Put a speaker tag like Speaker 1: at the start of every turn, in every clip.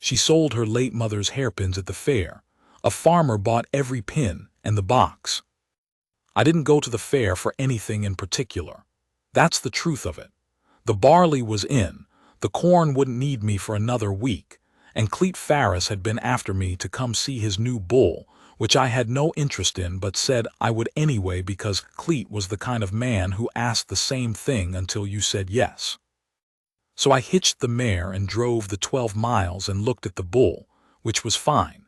Speaker 1: She sold her late mother's hairpins at the fair. A farmer bought every pin and the box. I didn't go to the fair for anything in particular. That's the truth of it. The barley was in, the corn wouldn't need me for another week, and Cleet Farris had been after me to come see his new bull, which I had no interest in but said I would anyway because Cleet was the kind of man who asked the same thing until you said yes. So I hitched the mare and drove the 12 miles and looked at the bull, which was fine.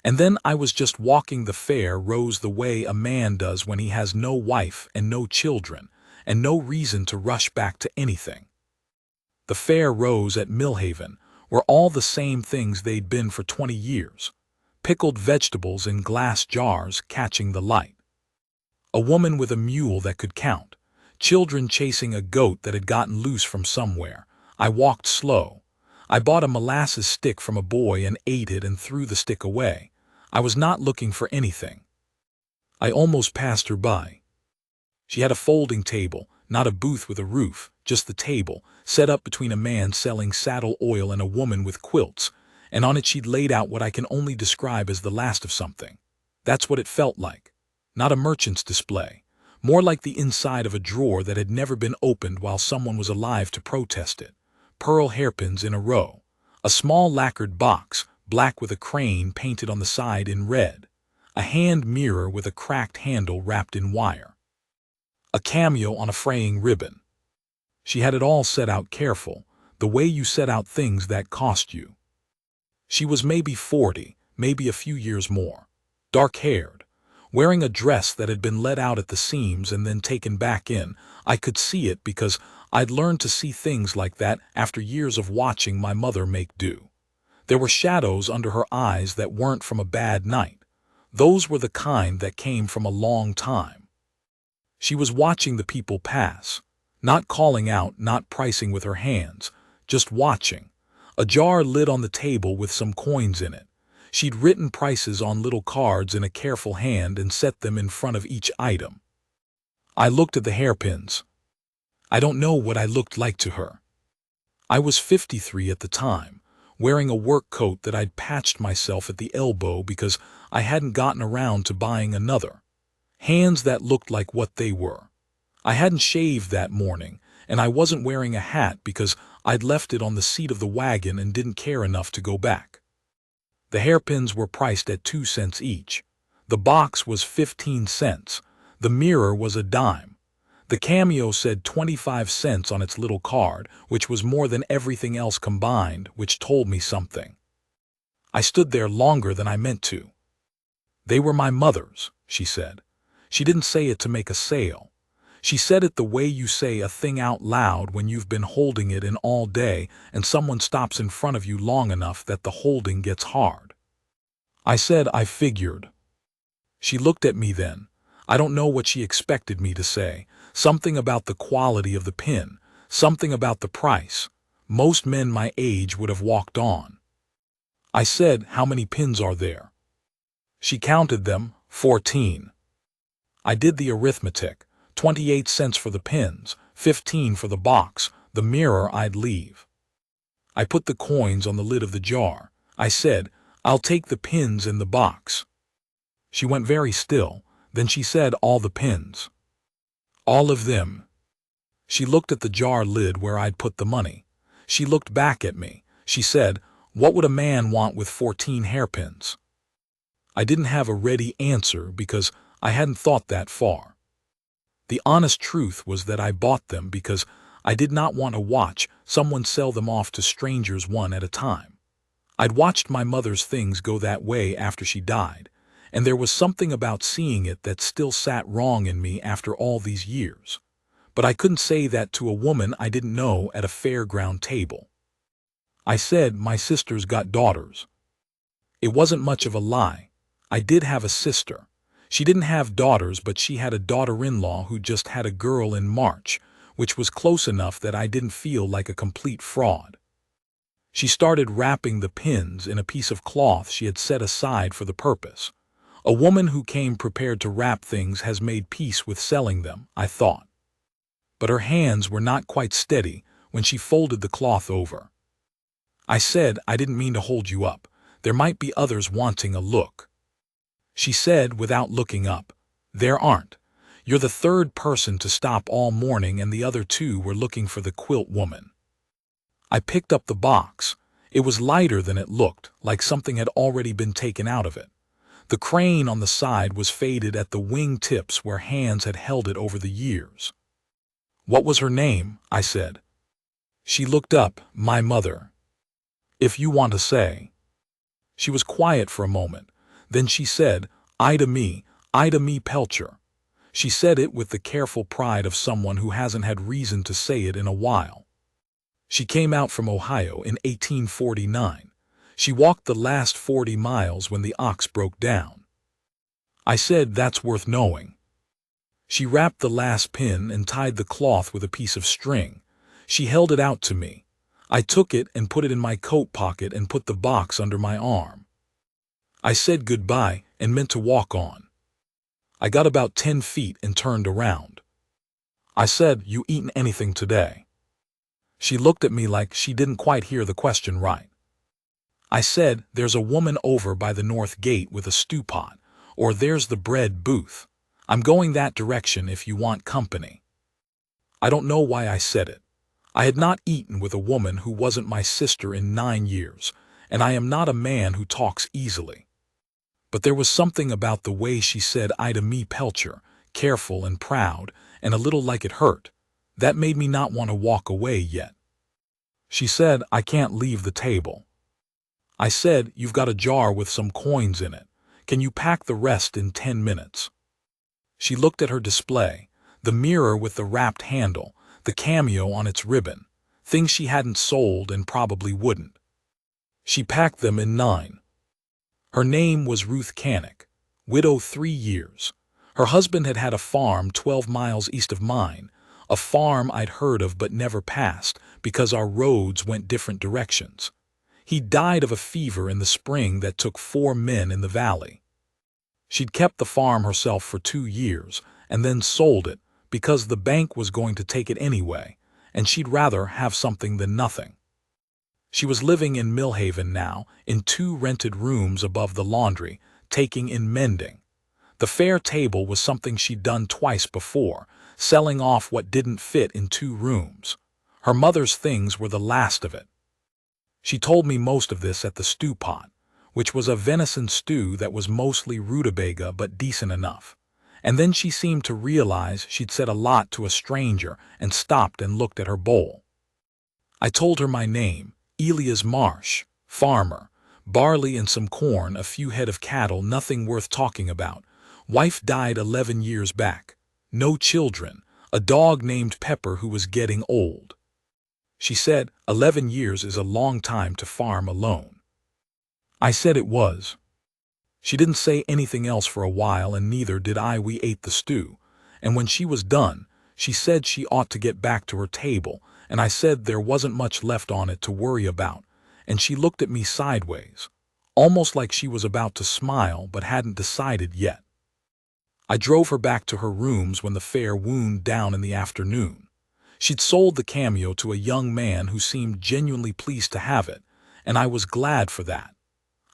Speaker 1: And then I was just walking the fair rows the way a man does when he has no wife and no children, and no reason to rush back to anything. The fair rows at Millhaven were all the same things they'd been for 20 years. Pickled vegetables in glass jars catching the light. A woman with a mule that could count. Children chasing a goat that had gotten loose from somewhere. I walked slow. I bought a molasses stick from a boy and ate it and threw the stick away. I was not looking for anything. I almost passed her by. She had a folding table, not a booth with a roof, just the table, set up between a man selling saddle oil and a woman with quilts, and on it she'd laid out what I can only describe as the last of something. That's what it felt like. Not a merchant's display. More like the inside of a drawer that had never been opened while someone was alive to protest it. Pearl hairpins in a row. A small lacquered box, black with a crane painted on the side in red. A hand mirror with a cracked handle wrapped in wire. A cameo on a fraying ribbon. She had it all set out careful, the way you set out things that cost you. She was maybe 40, maybe a few years more. Dark-haired, wearing a dress that had been let out at the seams and then taken back in. I could see it because I'd learned to see things like that after years of watching my mother make do. There were shadows under her eyes that weren't from a bad night. Those were the kind that came from a long time. She was watching the people pass, not calling out, not pricing with her hands, just watching. A jar lid on the table with some coins in it. She'd written prices on little cards in a careful hand and set them in front of each item. I looked at the hairpins. I don't know what I looked like to her. I was 53 at the time, wearing a work coat that I'd patched myself at the elbow because I hadn't gotten around to buying another. Hands that looked like what they were. I hadn't shaved that morning, and I wasn't wearing a hat because I'd left it on the seat of the wagon and didn't care enough to go back. The hairpins were priced at 2 cents each. The box was 15 cents. The mirror was a dime. The cameo said 25 cents on its little card, which was more than everything else combined, which told me something. I stood there longer than I meant to. "They were my mother's," she said. She didn't say it to make a sale. She said it the way you say a thing out loud when you've been holding it in all day and someone stops in front of you long enough that the holding gets hard. I said I figured. She looked at me then. I don't know what she expected me to say. Something about the quality of the pin. Something about the price. Most men my age would have walked on. I said, "How many pins are there?" She counted them, 14. I did the arithmetic. 28 cents for the pins, 15 for the box, the mirror I'd leave. I put the coins on the lid of the jar. I said, "I'll take the pins in the box." She went very still, then she said, "All the pins." "All of them." She looked at the jar lid where I'd put the money. She looked back at me. She said, "What would a man want with 14 hairpins?" I didn't have a ready answer because I hadn't thought that far. The honest truth was that I bought them because I did not want to watch someone sell them off to strangers one at a time. I'd watched my mother's things go that way after she died, and there was something about seeing it that still sat wrong in me after all these years. But I couldn't say that to a woman I didn't know at a fairground table. I said, "My sister's got daughters." It wasn't much of a lie. I did have a sister. She didn't have daughters, but she had a daughter-in-law who just had a girl in March, which was close enough that I didn't feel like a complete fraud. She started wrapping the pins in a piece of cloth she had set aside for the purpose. A woman who came prepared to wrap things has made peace with selling them, I thought. But her hands were not quite steady when she folded the cloth over. I said, I didn't mean to hold you up. There might be others wanting a look. She said, without looking up, there aren't. You're the third person to stop all morning, and the other two were looking for the quilt woman. I picked up the box. It was lighter than it looked, like something had already been taken out of it. The crane on the side was faded at the wing tips where hands had held it over the years. What was her name? I said. She looked up. My mother. If you want to say. She was quiet for a moment. Then she said, Ida Mee Pelcher. She said it with the careful pride of someone who hasn't had reason to say it in a while. She came out from Ohio in 1849. She walked the last 40 miles when the ox broke down. I said, that's worth knowing. She wrapped the last pin and tied the cloth with a piece of string. She held it out to me. I took it and put it in my coat pocket and put the box under my arm. I said goodbye and meant to walk on. I got about 10 feet and turned around. I said, you eaten anything today? She looked at me like she didn't quite hear the question right. I said, there's a woman over by the north gate with a stew pot, or there's the bread booth. I'm going that direction if you want company. I don't know why I said it. I had not eaten with a woman who wasn't my sister in 9 years, and I am not a man who talks easily. But there was something about the way she said Ida Mee Pelcher, careful and proud, and a little like it hurt, that made me not want to walk away yet. She said, I can't leave the table. I said, you've got a jar with some coins in it. Can you pack the rest in 10 minutes? She looked at her display, the mirror with the wrapped handle, the cameo on its ribbon, things she hadn't sold and probably wouldn't. She packed them in 9. Her name was Ruth Canick, widow 3 years. Her husband had had a farm 12 miles east of mine, a farm I'd heard of but never passed because our roads went different directions. He died of a fever in the spring that took 4 men in the valley. She'd kept the farm herself for 2 years and then sold it because the bank was going to take it anyway, and she'd rather have something than nothing. She was living in Millhaven now, in 2 rented rooms above the laundry, taking in mending. The fair table was something she'd done twice before, selling off what didn't fit in 2 rooms. Her mother's things were the last of it. She told me most of this at the stew pot, which was a venison stew that was mostly rutabaga but decent enough. And then she seemed to realize she'd said a lot to a stranger and stopped and looked at her bowl. I told her my name, Elias Marsh, farmer, barley and some corn, a few head of cattle, nothing worth talking about. Wife died 11 years back. No children, a dog named Pepper who was getting old. She said, 11 years is a long time to farm alone. I said it was. She didn't say anything else for a while, and neither did I. We ate the stew, and when she was done, she said she ought to get back to her table, and I said there wasn't much left on it to worry about, and she looked at me sideways, almost like she was about to smile but hadn't decided yet. I drove her back to her rooms when the fair wound down in the afternoon. She'd sold the cameo to a young man who seemed genuinely pleased to have it, and I was glad for that.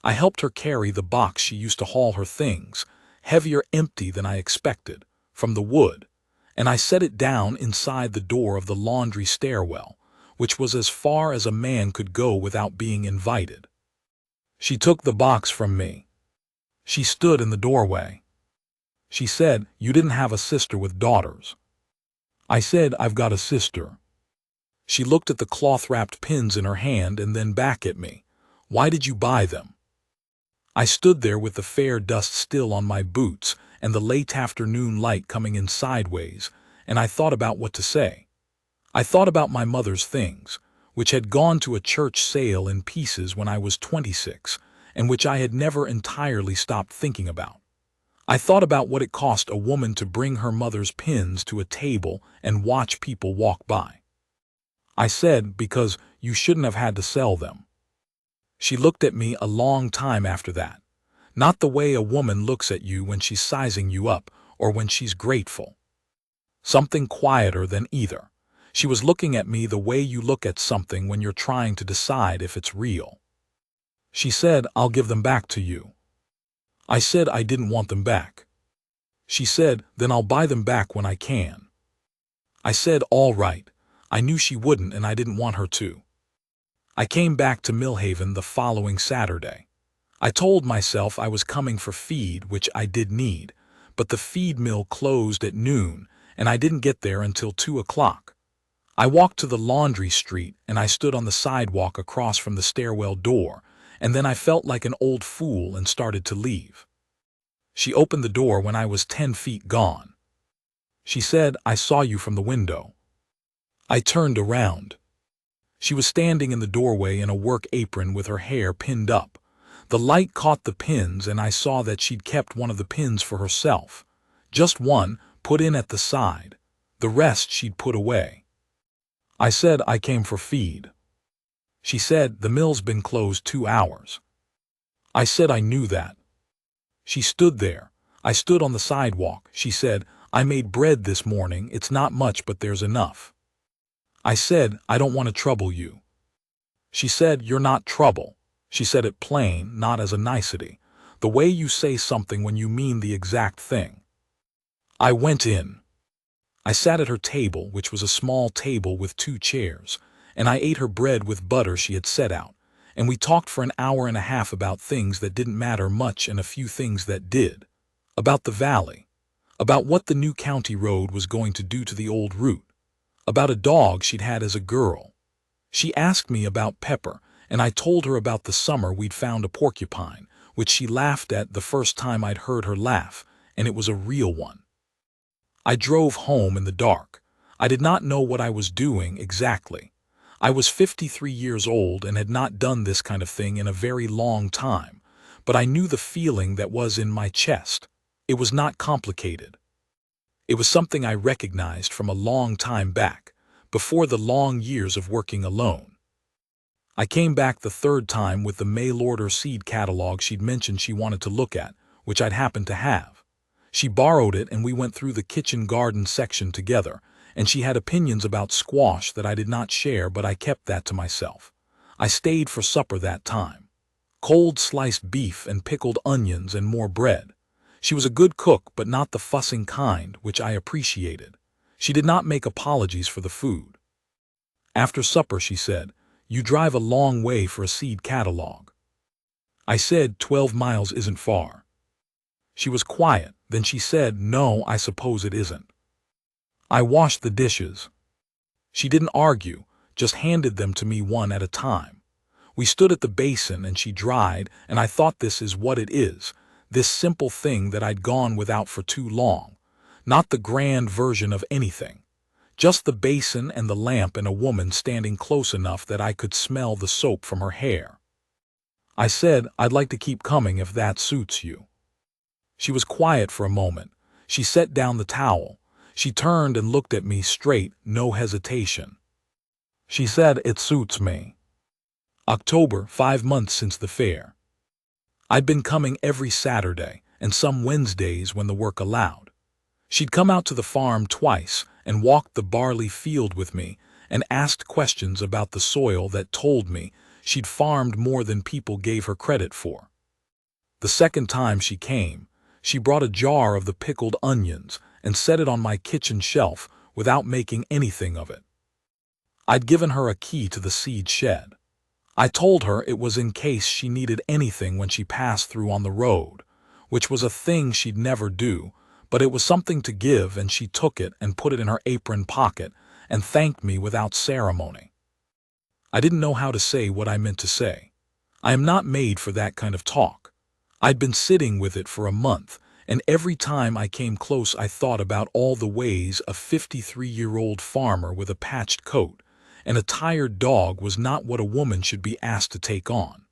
Speaker 1: I helped her carry the box she used to haul her things, heavier empty than I expected, from the wood, and I set it down inside the door of the laundry stairwell, which was as far as a man could go without being invited. She took the box from me. She stood in the doorway. She said, you didn't have a sister with daughters. I said, I've got a sister. She looked at the cloth-wrapped pins in her hand and then back at me. Why did you buy them? I stood there with the fair dust still on my boots and the late afternoon light coming in sideways, and I thought about what to say. I thought about my mother's things, which had gone to a church sale in pieces when I was 26, and which I had never entirely stopped thinking about. I thought about what it cost a woman to bring her mother's pins to a table and watch people walk by. I said, because you shouldn't have had to sell them. She looked at me a long time after that, not the way a woman looks at you when she's sizing you up or when she's grateful. Something quieter than either. She was looking at me the way you look at something when you're trying to decide if it's real. She said, "I'll give them back to you." I said I didn't want them back. She said, "Then I'll buy them back when I can." I said, "All right." I knew she wouldn't, and I didn't want her to. I came back to Millhaven the following Saturday. I told myself I was coming for feed, which I did need, but the feed mill closed at noon, and I didn't get there until 2 o'clock. I walked to the laundry street, and I stood on the sidewalk across from the stairwell door, and then I felt like an old fool and started to leave. She opened the door when I was 10 feet gone. She said, "I saw you from the window." I turned around. She was standing in the doorway in a work apron with her hair pinned up. The light caught the pins, and I saw that she'd kept one of the pins for herself. Just one, put in at the side. The rest she'd put away. I said I came for feed. She said, "The mill's been closed 2 hours." I said I knew that. She stood there. I stood on the sidewalk. She said, "I made bread this morning. It's not much, but there's enough." I said, "I don't want to trouble you." She said, "You're not trouble." She said it plain, not as a nicety. The way you say something when you mean the exact thing. I went in. I sat at her table, which was a small table with 2 chairs, and I ate her bread with butter she had set out, and we talked for an hour and a half about things that didn't matter much and a few things that did. About the valley. About what the new county road was going to do to the old route. About a dog she'd had as a girl. She asked me about Pepper, and I told her about the summer we'd found a porcupine, which she laughed at the first time I'd heard her laugh, and it was a real one. I drove home in the dark. I did not know what I was doing exactly. I was 53 years old and had not done this kind of thing in a very long time, but I knew the feeling that was in my chest. It was not complicated. It was something I recognized from a long time back, before the long years of working alone. I came back the 3rd time with the mail-order seed catalog she'd mentioned she wanted to look at, which I'd happened to have. She borrowed it and we went through the kitchen garden section together, and she had opinions about squash that I did not share, but I kept that to myself. I stayed for supper that time. Cold sliced beef and pickled onions and more bread. She was a good cook, but not the fussing kind, which I appreciated. She did not make apologies for the food. After supper, she said, "You drive a long way for a seed catalog." I said, 12 miles isn't far." She was quiet, then she said, "No, I suppose it isn't." I washed the dishes. She didn't argue, just handed them to me one at a time. We stood at the basin and she dried, and I thought, this is what it is. This simple thing that I'd gone without for too long. Not the grand version of anything. Just the basin and the lamp and a woman standing close enough that I could smell the soap from her hair. I said, "I'd like to keep coming if that suits you." She was quiet for a moment. She set down the towel. She turned and looked at me straight, no hesitation. She said, "It suits me." October, 5 months since the fair. I'd been coming every Saturday, and some Wednesdays when the work allowed. She'd come out to the farm twice and walked the barley field with me and asked questions about the soil that told me she'd farmed more than people gave her credit for. The second time she came, she brought a jar of the pickled onions and set it on my kitchen shelf without making anything of it. I'd given her a key to the seed shed. I told her it was in case she needed anything when she passed through on the road, which was a thing she'd never do, but it was something to give, and she took it and put it in her apron pocket and thanked me without ceremony. I didn't know how to say what I meant to say. I am not made for that kind of talk. I'd been sitting with it for a month, and every time I came close I thought about all the ways a 53-year-old farmer with a patched coat and a tired dog was not what a woman should be asked to take on.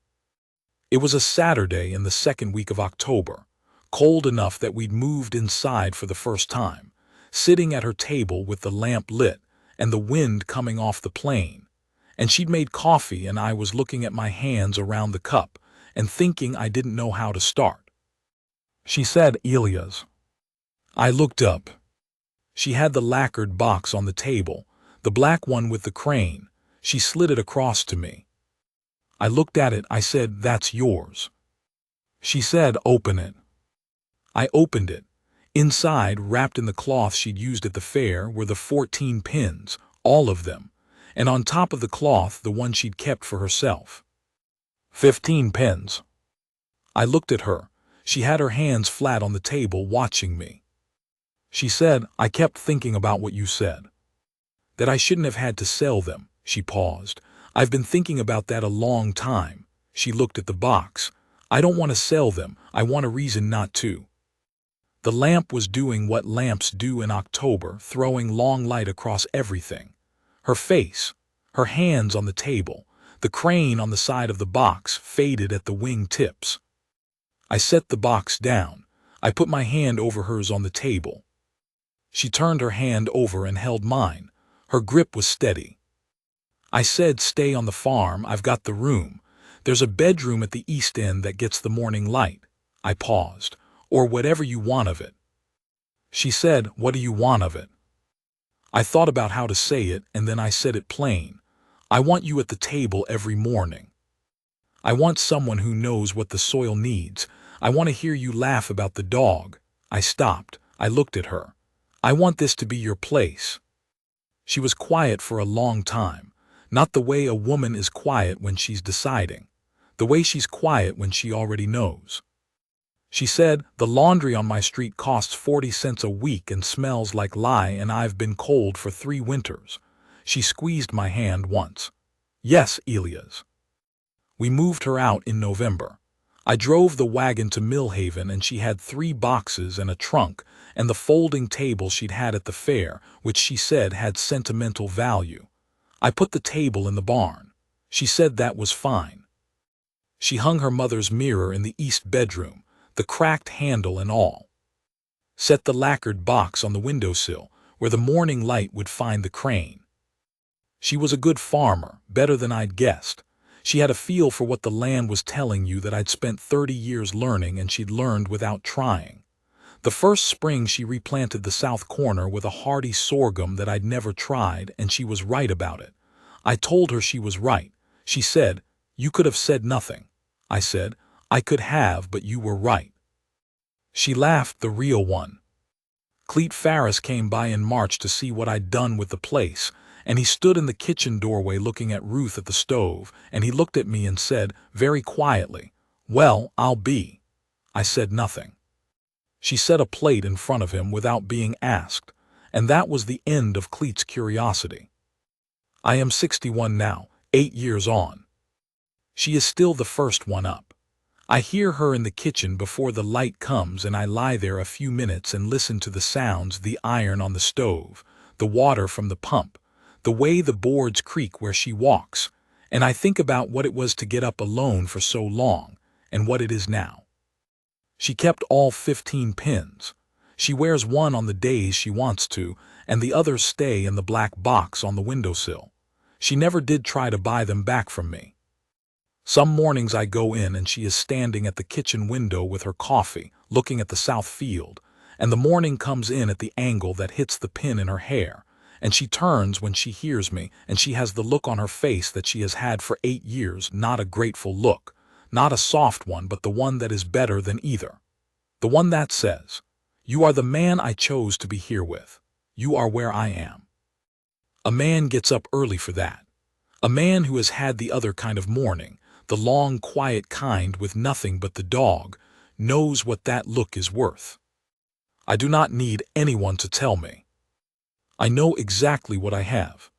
Speaker 1: It was a Saturday in the 2nd week of October, cold enough that we'd moved inside for the first time, sitting at her table with the lamp lit and the wind coming off the plain, and she'd made coffee and I was looking at my hands around the cup and thinking I didn't know how to start. She said, "Elias." I looked up. She had the lacquered box on the table, The black one with the crane. She slid it across to me. I looked at it. I said, "That's yours." She said, "Open it." I opened it. Inside, wrapped in the cloth she'd used at the fair, were the 14 pins, all of them, and on top of the cloth the one she'd kept for herself. 15 pins. I looked at her. She had her hands flat on the table, watching me. She said, "I kept thinking about what you said. That I shouldn't have had to sell them." She paused. "I've been thinking about that a long time." She looked at the box. "I don't want to sell them. I want a reason not to." The lamp was doing what lamps do in October, throwing long light across everything. Her face, her hands on the table, the crane on the side of the box faded at the wing tips. I set the box down. I put my hand over hers on the table. She turned her hand over and held mine. Her grip was steady. I said, "Stay on the farm. I've got the room. There's a bedroom at the east end that gets the morning light." I paused. "Or whatever you want of it." She said, "What do you want of it?" I thought about how to say it, and then I said it plain. "I want you at the table every morning. I want someone who knows what the soil needs. I want to hear you laugh about the dog." I stopped. I looked at her. "I want this to be your place." She was quiet for a long time. Not the way a woman is quiet when she's deciding. The way she's quiet when she already knows. She said, "The laundry on my street costs 40 cents a week and smells like lye, and I've been cold for 3 winters. She squeezed my hand once. "Yes, Elias." We moved her out in November. I drove the wagon to Millhaven, and she had 3 boxes and a trunk and the folding table she'd had at the fair, which she said had sentimental value. I put the table in the barn. She said that was fine. She hung her mother's mirror in the east bedroom, the cracked handle and all. Set the lacquered box on the windowsill, where the morning light would find the crane. She was a good farmer, better than I'd guessed. She had a feel for what the land was telling you that I'd spent 30 years learning, and she'd learned without trying. The first spring she replanted the south corner with a hardy sorghum that I'd never tried, and she was right about it. I told her she was right. She said, "You could have said nothing." I said, "I could have, but you were right." She laughed, the real one. Cleet Farris came by in March to see what I'd done with the place, and he stood in the kitchen doorway looking at Ruth at the stove, and he looked at me and said, very quietly, "Well, I'll be." I said nothing. She set a plate in front of him without being asked, and that was the end of Cleet's curiosity. I am 61 now, 8 years on. She is still the first one up. I hear her in the kitchen before the light comes, and I lie there a few minutes and listen to the sounds, the iron on the stove, the water from the pump, the way the boards creak where she walks, and I think about what it was to get up alone for so long, and what it is now. She kept all 15 pins. She wears one on the days she wants to, and the others stay in the black box on the windowsill. She never did try to buy them back from me. Some mornings I go in and she is standing at the kitchen window with her coffee, looking at the south field, and the morning comes in at the angle that hits the pin in her hair, and she turns when she hears me, and she has the look on her face that she has had for 8 years, not a grateful look, not a soft one, but the one that is better than either. The one that says, "You are the man I chose to be here with. You are where I am." A man gets up early for that. A man who has had the other kind of morning, the long, quiet kind with nothing but the dog, knows what that look is worth. I do not need anyone to tell me. I know exactly what I have.